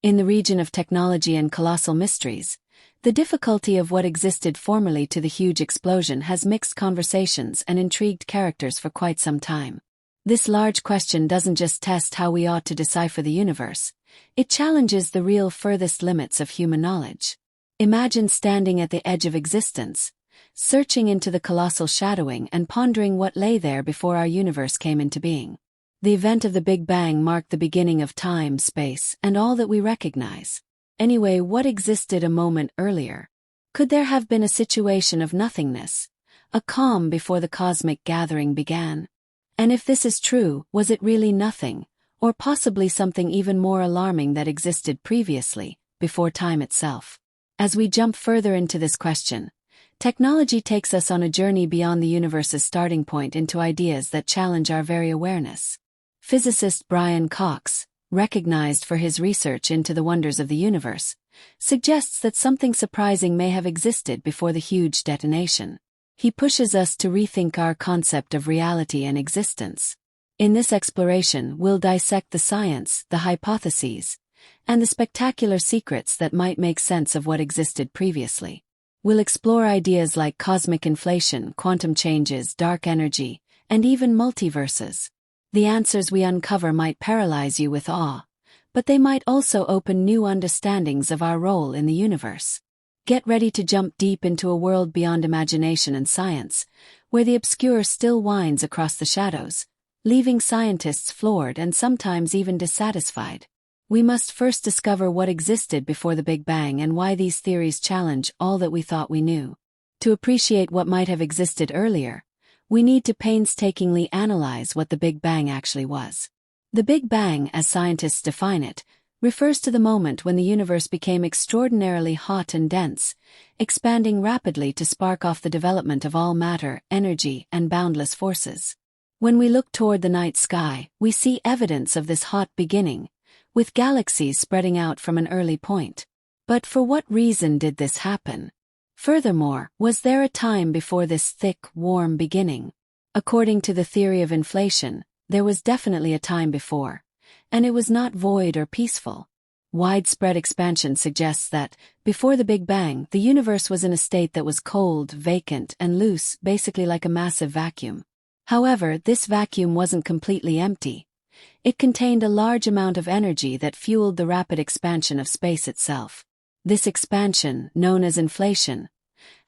In the region of technology and colossal mysteries, the difficulty of what existed formerly to the huge explosion has mixed conversations and intrigued characters for quite some time. This large question doesn't just test how we ought to decipher the universe, it challenges the real furthest limits of human knowledge. Imagine standing at the edge of existence, searching into the colossal shadowing and pondering what lay there before our universe came into being. The event of the Big Bang marked the beginning of time, space, and all that we recognize. Anyway, what existed a moment earlier? Could there have been a situation of nothingness, a calm before the cosmic gathering began? And if this is true, was it really nothing, or possibly something even more alarming that existed previously, before time itself? As we jump further into this question, technology takes us on a journey beyond the universe's starting point into ideas that challenge our very awareness. Physicist Brian Cox, recognized for his research into the wonders of the universe, suggests that something surprising may have existed before the huge detonation. He pushes us to rethink our concept of reality and existence. In this exploration, we'll dissect the science, the hypotheses, and the spectacular secrets that might make sense of what existed previously. We'll explore ideas like cosmic inflation, quantum changes, dark energy, and even multiverses. The answers we uncover might paralyze you with awe, but they might also open new understandings of our role in the universe. Get ready to jump deep into a world beyond imagination and science, where the obscure still winds across the shadows, leaving scientists floored and sometimes even dissatisfied. We must first discover what existed before the Big Bang and why these theories challenge all that we thought we knew. To appreciate what might have existed earlier, we need to painstakingly analyze what the Big Bang actually was. The Big Bang, as scientists define it, refers to the moment when the universe became extraordinarily hot and dense, expanding rapidly to spark off the development of all matter, energy, and boundless forces. When we look toward the night sky, we see evidence of this hot beginning, with galaxies spreading out from an early point. But for what reason did this happen? Furthermore, was there a time before this thick, warm beginning? According to the theory of inflation, there was definitely a time before, and it was not void or peaceful. Widespread expansion suggests that, before the Big Bang, the universe was in a state that was cold, vacant, and loose, basically like a massive vacuum. However, this vacuum wasn't completely empty. It contained a large amount of energy that fueled the rapid expansion of space itself. This expansion, known as inflation,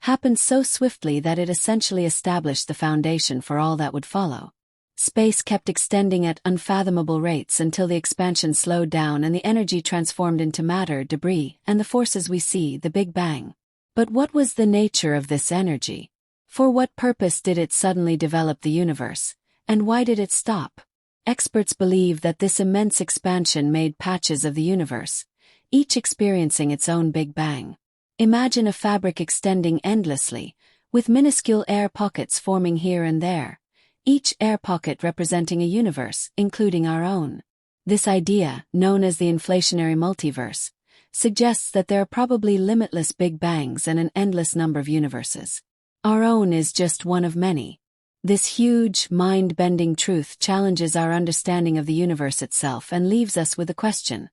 happened so swiftly that it essentially established the foundation for all that would follow. Space kept extending at unfathomable rates until the expansion slowed down and the energy transformed into matter, debris, and the forces we see, the Big Bang. But what was the nature of this energy? For what purpose did it suddenly develop the universe, and why did it stop? Experts believe that this immense expansion made patches of the universe, each experiencing its own Big Bang. Imagine a fabric extending endlessly, with minuscule air pockets forming here and there, each air pocket representing a universe, including our own. This idea, known as the inflationary multiverse, suggests that there are probably limitless Big Bangs and an endless number of universes. Our own is just one of many. This huge, mind-bending truth challenges our understanding of the universe itself and leaves us with a question.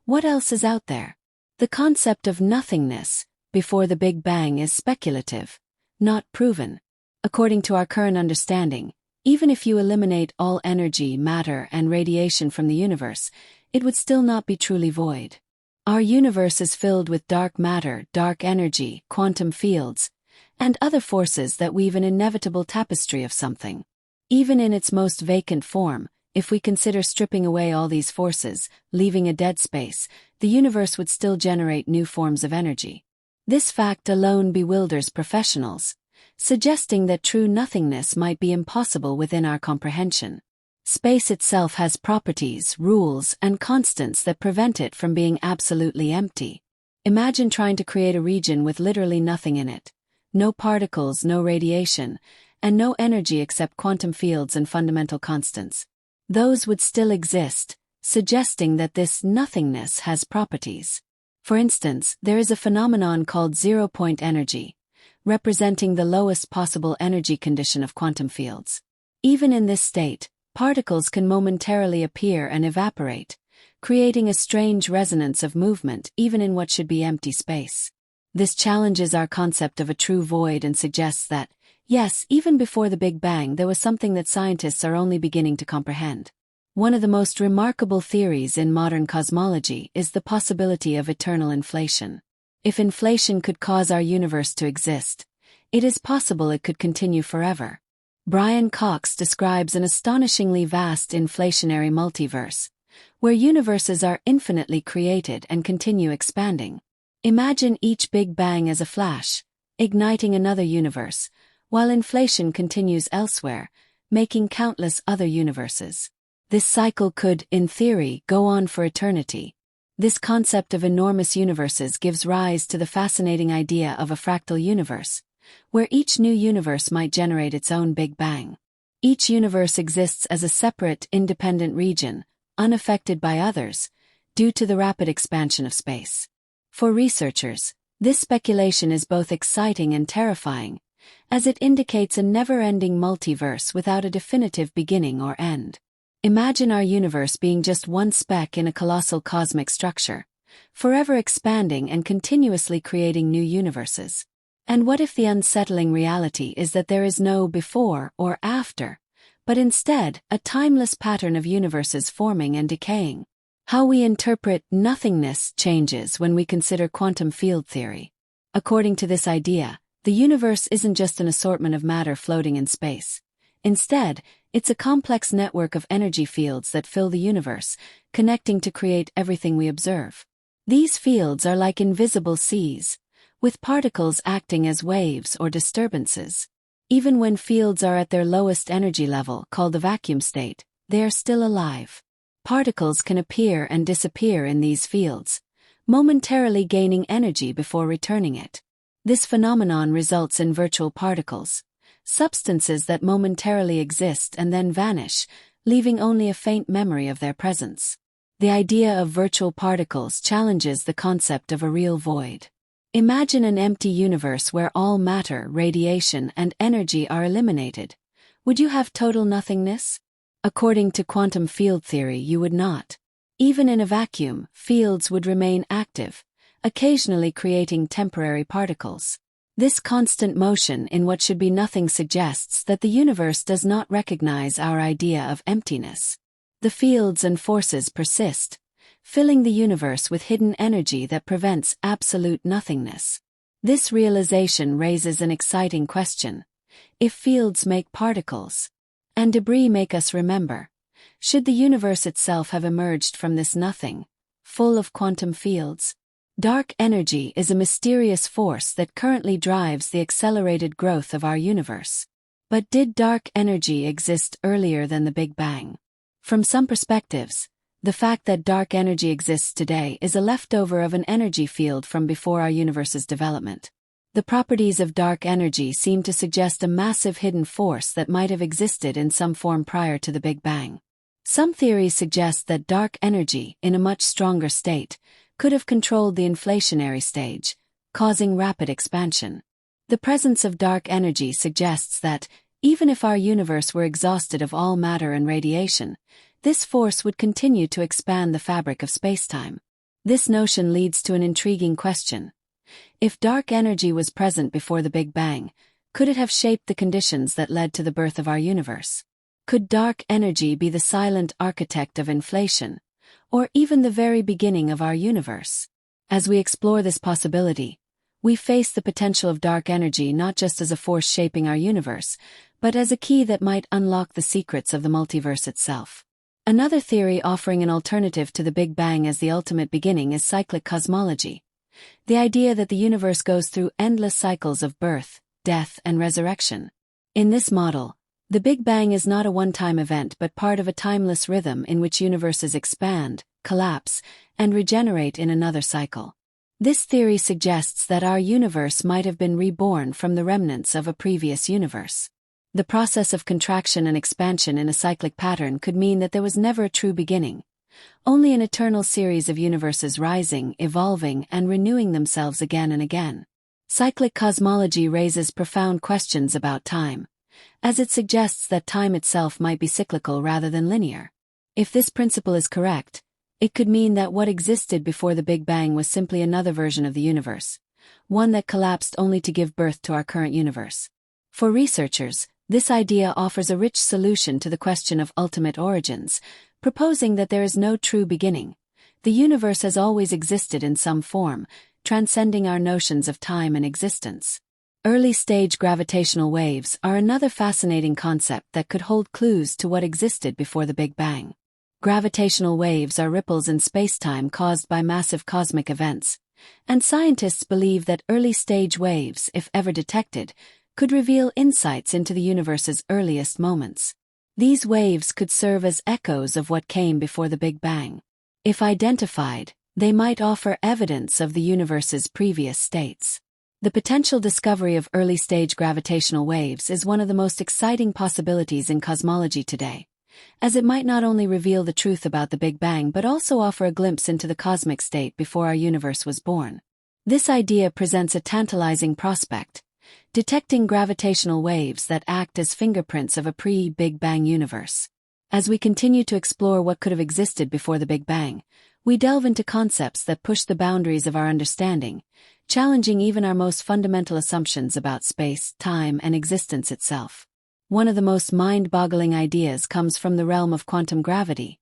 What else is out there? The concept of nothingness before the Big Bang is speculative, not proven. According to our current understanding, even if you eliminate all energy, matter, and radiation from the universe, it would still not be truly void. Our universe is filled with dark matter, dark energy, quantum fields, and other forces that weave an inevitable tapestry of something. Even in its most vacant form, if we consider stripping away all these forces, leaving a dead space, the universe would still generate new forms of energy. This fact alone bewilders professionals, suggesting that true nothingness might be impossible within our comprehension. Space itself has properties, rules, and constants that prevent it from being absolutely empty. Imagine trying to create a region with literally nothing in it. No particles, no radiation, and no energy except quantum fields and fundamental constants. Those would still exist, suggesting that this nothingness has properties. For instance, there is a phenomenon called zero-point energy, representing the lowest possible energy condition of quantum fields. Even in this state, particles can momentarily appear and evaporate, creating a strange resonance of movement even in what should be empty space. This challenges our concept of a true void and suggests that, yes, even before the Big Bang there was something that scientists are only beginning to comprehend. One of the most remarkable theories in modern cosmology is the possibility of eternal inflation. If inflation could cause our universe to exist, it is possible it could continue forever. Brian Cox describes an astonishingly vast inflationary multiverse, where universes are infinitely created and continue expanding. Imagine each Big Bang as a flash, igniting another universe, while inflation continues elsewhere, making countless other universes. This cycle could, in theory, go on for eternity. This concept of enormous universes gives rise to the fascinating idea of a fractal universe, where each new universe might generate its own Big Bang. Each universe exists as a separate, independent region, unaffected by others, due to the rapid expansion of space. For researchers, this speculation is both exciting and terrifying, as it indicates a never-ending multiverse without a definitive beginning or end. Imagine our universe being just one speck in a colossal cosmic structure, forever expanding and continuously creating new universes. And what if the unsettling reality is that there is no before or after, but instead a timeless pattern of universes forming and decaying? How we interpret nothingness changes when we consider quantum field theory. According to this idea, the universe isn't just an assortment of matter floating in space. Instead, it's a complex network of energy fields that fill the universe, connecting to create everything we observe. These fields are like invisible seas, with particles acting as waves or disturbances. Even when fields are at their lowest energy level, called the vacuum state, they are still alive. Particles can appear and disappear in these fields, momentarily gaining energy before returning it. This phenomenon results in virtual particles, substances that momentarily exist and then vanish, leaving only a faint memory of their presence. The idea of virtual particles challenges the concept of a real void. Imagine an empty universe where all matter, radiation, and energy are eliminated. Would you have total nothingness? According to quantum field theory, you would not. Even in a vacuum, fields would remain active, occasionally creating temporary particles. This constant motion in what should be nothing suggests that the universe does not recognize our idea of emptiness. The fields and forces persist, filling the universe with hidden energy that prevents absolute nothingness. This realization raises an exciting question. If fields make particles, and debris make us remember, should the universe itself have emerged from this nothing, full of quantum fields? Dark energy is a mysterious force that currently drives the accelerated growth of our universe. But did dark energy exist earlier than the Big Bang? From some perspectives, the fact that dark energy exists today is a leftover of an energy field from before our universe's development. The properties of dark energy seem to suggest a massive hidden force that might have existed in some form prior to the Big Bang. Some theories suggest that dark energy, in a much stronger state, could have controlled the inflationary stage, causing rapid expansion. The presence of dark energy suggests that, even if our universe were exhausted of all matter and radiation, this force would continue to expand the fabric of spacetime. This notion leads to an intriguing question. If dark energy was present before the Big Bang, could it have shaped the conditions that led to the birth of our universe? Could dark energy be the silent architect of inflation, or even the very beginning of our universe? As we explore this possibility, we face the potential of dark energy not just as a force shaping our universe, but as a key that might unlock the secrets of the multiverse itself. Another theory offering an alternative to the Big Bang as the ultimate beginning is cyclic cosmology. The idea that the universe goes through endless cycles of birth, death, and resurrection. In this model, the Big Bang is not a one-time event but part of a timeless rhythm in which universes expand, collapse, and regenerate in another cycle. This theory suggests that our universe might have been reborn from the remnants of a previous universe. The process of contraction and expansion in a cyclic pattern could mean that there was never a true beginning, only an eternal series of universes rising, evolving, and renewing themselves again and again. Cyclic cosmology raises profound questions about time, as it suggests that time itself might be cyclical rather than linear. If this principle is correct, It could mean that what existed before the Big Bang was simply another version of the universe, one that collapsed only to give birth to our current universe. For researchers, this idea offers a rich solution to the question of ultimate origins, proposing that there is no true beginning. The universe has always existed in some form, transcending our notions of time and existence. Early-stage gravitational waves are another fascinating concept that could hold clues to what existed before the Big Bang. Gravitational waves are ripples in spacetime caused by massive cosmic events, and scientists believe that early-stage waves, if ever detected, could reveal insights into the universe's earliest moments. These waves could serve as echoes of what came before the Big Bang. If identified, they might offer evidence of the universe's previous states. The potential discovery of early-stage gravitational waves is one of the most exciting possibilities in cosmology today, as it might not only reveal the truth about the Big Bang but also offer a glimpse into the cosmic state before our universe was born. This idea presents a tantalizing prospect, detecting gravitational waves that act as fingerprints of a pre-Big Bang universe. As we continue to explore what could have existed before the Big Bang, we delve into concepts that push the boundaries of our understanding, challenging even our most fundamental assumptions about space, time, and existence itself. One of the most mind-boggling ideas comes from the realm of quantum gravity,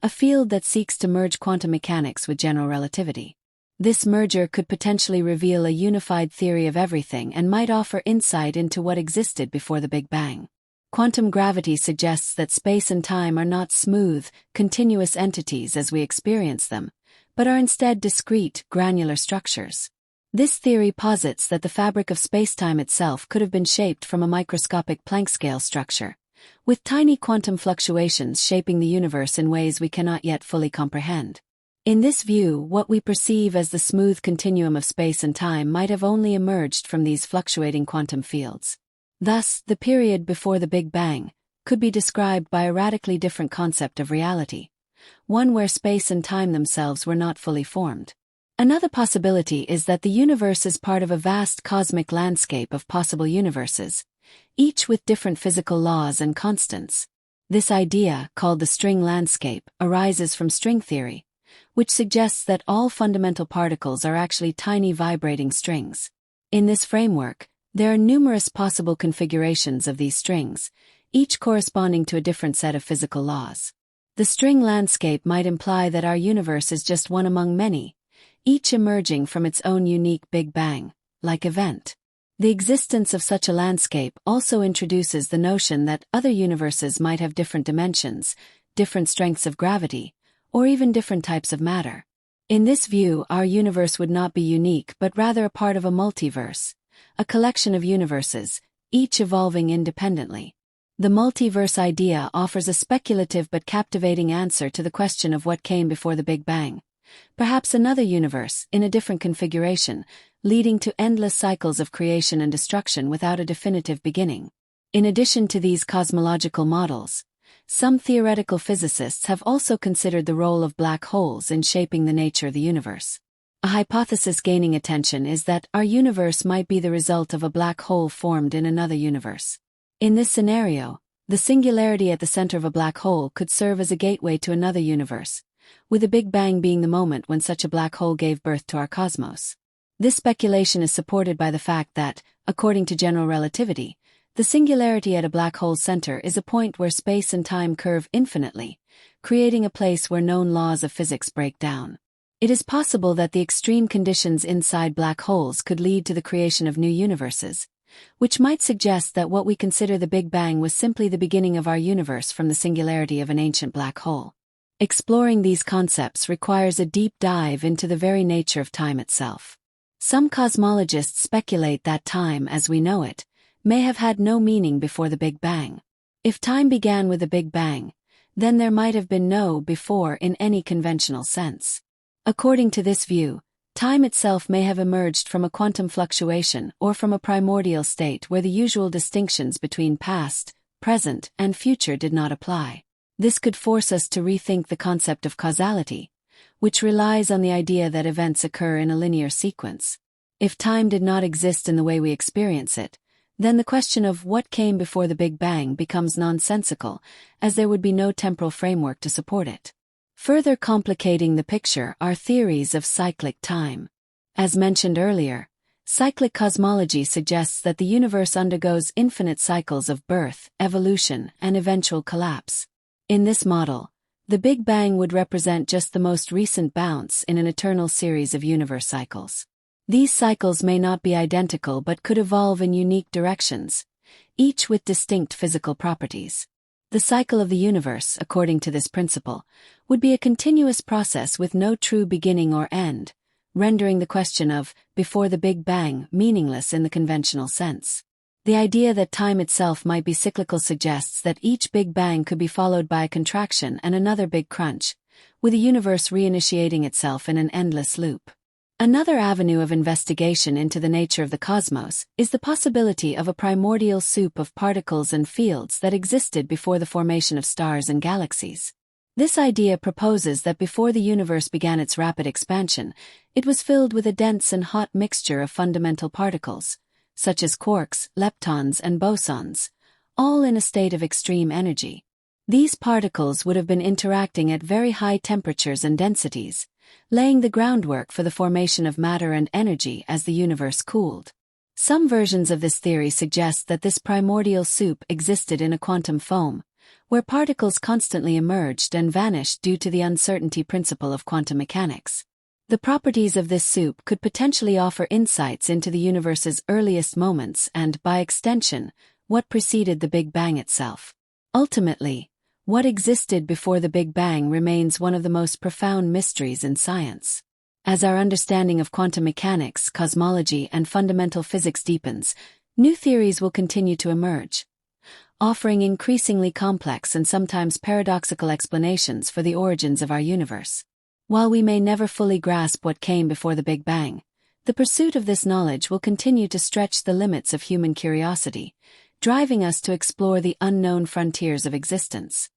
a field that seeks to merge quantum mechanics with general relativity. This merger could potentially reveal a unified theory of everything and might offer insight into what existed before the Big Bang. Quantum gravity suggests that space and time are not smooth, continuous entities as we experience them, but are instead discrete, granular structures. This theory posits that the fabric of spacetime itself could have been shaped from a microscopic Planck-scale structure, with tiny quantum fluctuations shaping the universe in ways we cannot yet fully comprehend. In this view, what we perceive as the smooth continuum of space and time might have only emerged from these fluctuating quantum fields. Thus, the period before the Big Bang could be described by a radically different concept of reality, one where space and time themselves were not fully formed. Another possibility is that the universe is part of a vast cosmic landscape of possible universes, each with different physical laws and constants. This idea, called the string landscape, arises from string theory, which suggests that all fundamental particles are actually tiny vibrating strings. In this framework, there are numerous possible configurations of these strings, each corresponding to a different set of physical laws. The string landscape might imply that our universe is just one among many, each emerging from its own unique Big Bang-like event. The existence of such a landscape also introduces the notion that other universes might have different dimensions, different strengths of gravity, or even different types of matter. In this view, our universe would not be unique but rather a part of a multiverse, a collection of universes, each evolving independently. The multiverse idea offers a speculative but captivating answer to the question of what came before the Big Bang. Perhaps another universe, in a different configuration, leading to endless cycles of creation and destruction without a definitive beginning. In addition to these cosmological models, some theoretical physicists have also considered the role of black holes in shaping the nature of the universe. A hypothesis gaining attention is that our universe might be the result of a black hole formed in another universe. In this scenario, the singularity at the center of a black hole could serve as a gateway to another universe, with the Big Bang being the moment when such a black hole gave birth to our cosmos. This speculation is supported by the fact that, according to general relativity, the singularity at a black hole's center is a point where space and time curve infinitely, creating a place where known laws of physics break down. It is possible that the extreme conditions inside black holes could lead to the creation of new universes, which might suggest that what we consider the Big Bang was simply the beginning of our universe from the singularity of an ancient black hole. Exploring these concepts requires a deep dive into the very nature of time itself. Some cosmologists speculate that time, as we know it, may have had no meaning before the Big Bang. If time began with the Big Bang, then there might have been no before in any conventional sense. According to this view, time itself may have emerged from a quantum fluctuation or from a primordial state where the usual distinctions between past, present, and future did not apply. This could force us to rethink the concept of causality, which relies on the idea that events occur in a linear sequence. If time did not exist in the way we experience it, then the question of what came before the Big Bang becomes nonsensical, as there would be no temporal framework to support it. Further complicating the picture are theories of cyclic time. As mentioned earlier, cyclic cosmology suggests that the universe undergoes infinite cycles of birth, evolution, and eventual collapse. In this model, the Big Bang would represent just the most recent bounce in an eternal series of universe cycles. These cycles may not be identical but could evolve in unique directions, each with distinct physical properties. The cycle of the universe, according to this principle, would be a continuous process with no true beginning or end, rendering the question of before the Big Bang meaningless in the conventional sense. The idea that time itself might be cyclical suggests that each Big Bang could be followed by a contraction and another big crunch, with the universe reinitiating itself in an endless loop. Another avenue of investigation into the nature of the cosmos is the possibility of a primordial soup of particles and fields that existed before the formation of stars and galaxies. This idea proposes that before the universe began its rapid expansion, it was filled with a dense and hot mixture of fundamental particles, such as quarks, leptons, and bosons, all in a state of extreme energy. These particles would have been interacting at very high temperatures and densities, laying the groundwork for the formation of matter and energy as the universe cooled. Some versions of this theory suggest that this primordial soup existed in a quantum foam, where particles constantly emerged and vanished due to the uncertainty principle of quantum mechanics. The properties of this soup could potentially offer insights into the universe's earliest moments and, by extension, what preceded the Big Bang itself. Ultimately, what existed before the Big Bang remains one of the most profound mysteries in science. As our understanding of quantum mechanics, cosmology, and fundamental physics deepens, new theories will continue to emerge, offering increasingly complex and sometimes paradoxical explanations for the origins of our universe. While we may never fully grasp what came before the Big Bang, the pursuit of this knowledge will continue to stretch the limits of human curiosity, driving us to explore the unknown frontiers of existence.